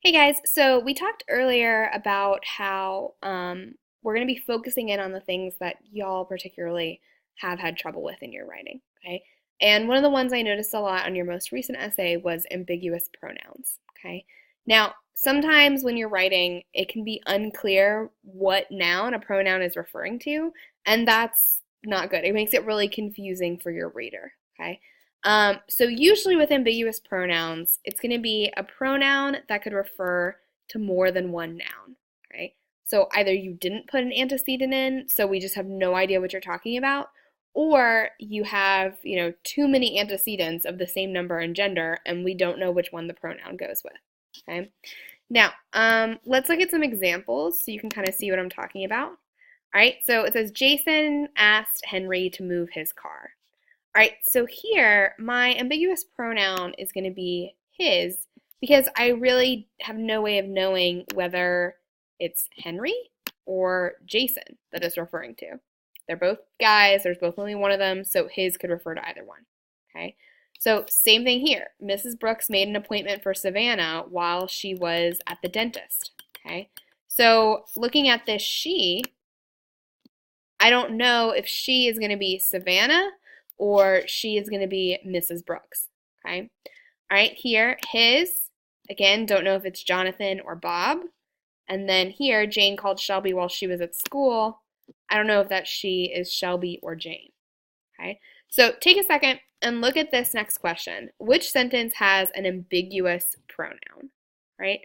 Hey guys, so we talked earlier about how we're going to be focusing in on the things that y'all particularly have had trouble with in your writing, okay? And one of the ones I noticed a lot on your most recent essay was ambiguous pronouns, okay? Now, sometimes when you're writing, it can be unclear what noun a pronoun is referring to, and that's not good. It makes it really confusing for your reader, okay? So usually with ambiguous pronouns, it's going to be a pronoun that could refer to more than one noun, okay? So either you didn't put an antecedent in, so we just have no idea what you're talking about, or you have, too many antecedents of the same number and gender, and we don't know which one the pronoun goes with, okay? Now, let's look at some examples so you can kind of see what I'm talking about. All right, so it says Jason asked Henry to move his car. All right, so here my ambiguous pronoun is going to be his because I really have no way of knowing whether it's Henry or Jason that it's referring to. They're both guys, there's both only one of them, so his could refer to either one. Okay, so same thing here. Mrs. Brooks made an appointment for Savannah while she was at the dentist. Okay, so looking at this she, I don't know if she is going to be Savannah or she is going to be Mrs. Brooks. Okay. All right. Here, his, again, don't know if it's Jonathan or Bob. And then here, Jane called Shelby while she was at school. I don't know if that she is Shelby or Jane. Okay. So take a second and look at this next question. Which sentence has an ambiguous pronoun? Right?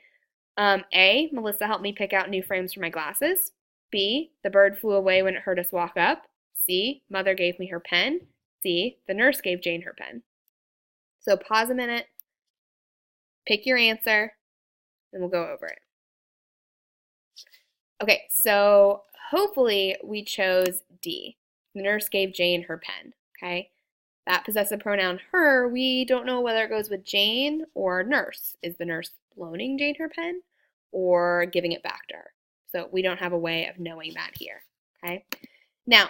A, Melissa helped me pick out new frames for my glasses. B, the bird flew away when it heard us walk up. C, mother gave me her pen. D, the nurse gave Jane her pen. So pause a minute, pick your answer, and we'll go over it. Okay, so hopefully we chose D. The nurse gave Jane her pen, okay? That possessive pronoun her, we don't know whether it goes with Jane or nurse. Is the nurse loaning Jane her pen or giving it back to her? So we don't have a way of knowing that here, okay? Now,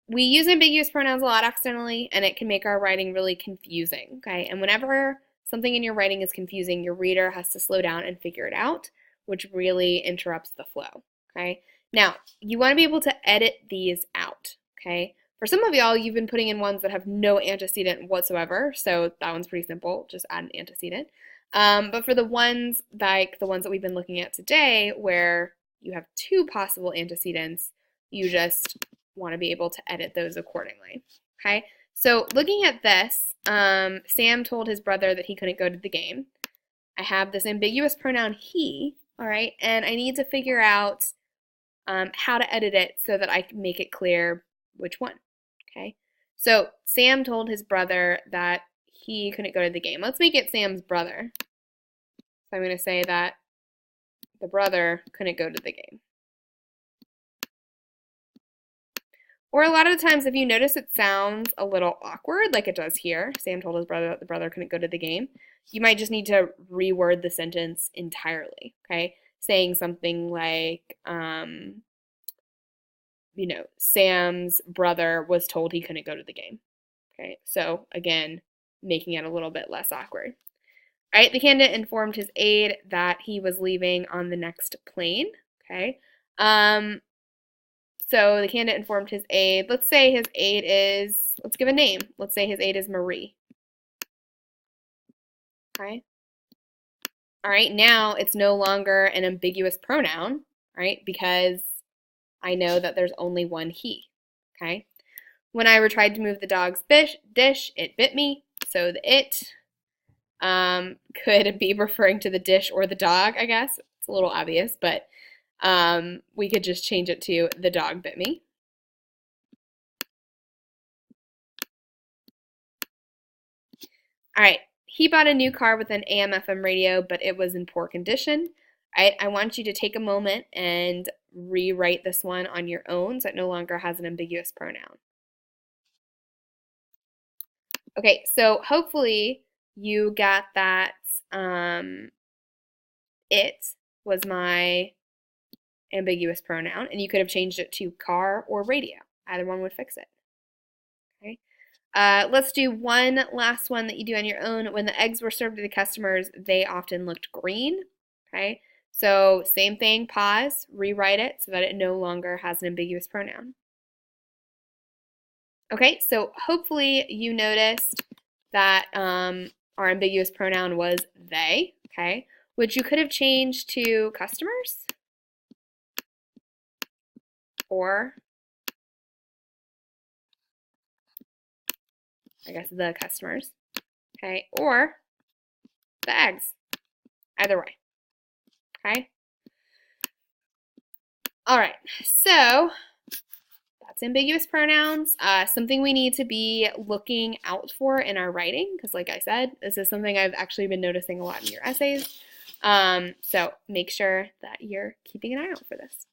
we use ambiguous pronouns a lot accidentally, and it can make our writing really confusing, okay? And whenever something in your writing is confusing, your reader has to slow down and figure it out, which really interrupts the flow, okay? Now, you want to be able to edit these out, okay? For some of y'all, you've been putting in ones that have no antecedent whatsoever, so that one's pretty simple. Just add an antecedent. But for the ones like the ones that we've been looking at today, where you have two possible antecedents, you just want to be able to edit those accordingly. Okay, so looking at this, Sam told his brother that he couldn't go to the game. I have this ambiguous pronoun he, all right, and I need to figure out how to edit it so that I can make it clear which one. Okay, so Sam told his brother that he couldn't go to the game. Let's make it Sam's brother. So I'm going to say that the brother couldn't go to the game. Or a lot of the times, if you notice it sounds a little awkward, like it does here, Sam told his brother that the brother couldn't go to the game, you might just need to reword the sentence entirely, okay? Saying something like, Sam's brother was told he couldn't go to the game, okay? So again, making it a little bit less awkward. All right, the candidate informed his aide that he was leaving on the next plane, okay? So the candidate informed his aide. Let's say his aide is, let's give a name. Let's say his aide is Marie. Okay. All right, now it's no longer an ambiguous pronoun, right? Because I know that there's only one he. Okay. When I tried to move the dog's dish, it bit me. So the it could be referring to the dish or the dog, I guess. It's a little obvious, but we could just change it to the dog bit me. All right, he bought a new car with an AM/FM radio, but it was in poor condition. All right, I want you to take a moment and rewrite this one on your own so it no longer has an ambiguous pronoun. Okay, so hopefully you got that it was my ambiguous pronoun, and you could have changed it to car or radio. Either one would fix it. Okay. Let's do one last one that you do on your own. When the eggs were served to the customers, they often looked green. Okay, so same thing, pause, rewrite it so that it no longer has an ambiguous pronoun. Okay, so hopefully you noticed that our ambiguous pronoun was they, okay, which you could have changed to customers or I guess the customers, okay, or the eggs, either way, okay? All right, so that's ambiguous pronouns, something we need to be looking out for in our writing, because like I said, this is something I've actually been noticing a lot in your essays. So make sure that you're keeping an eye out for this.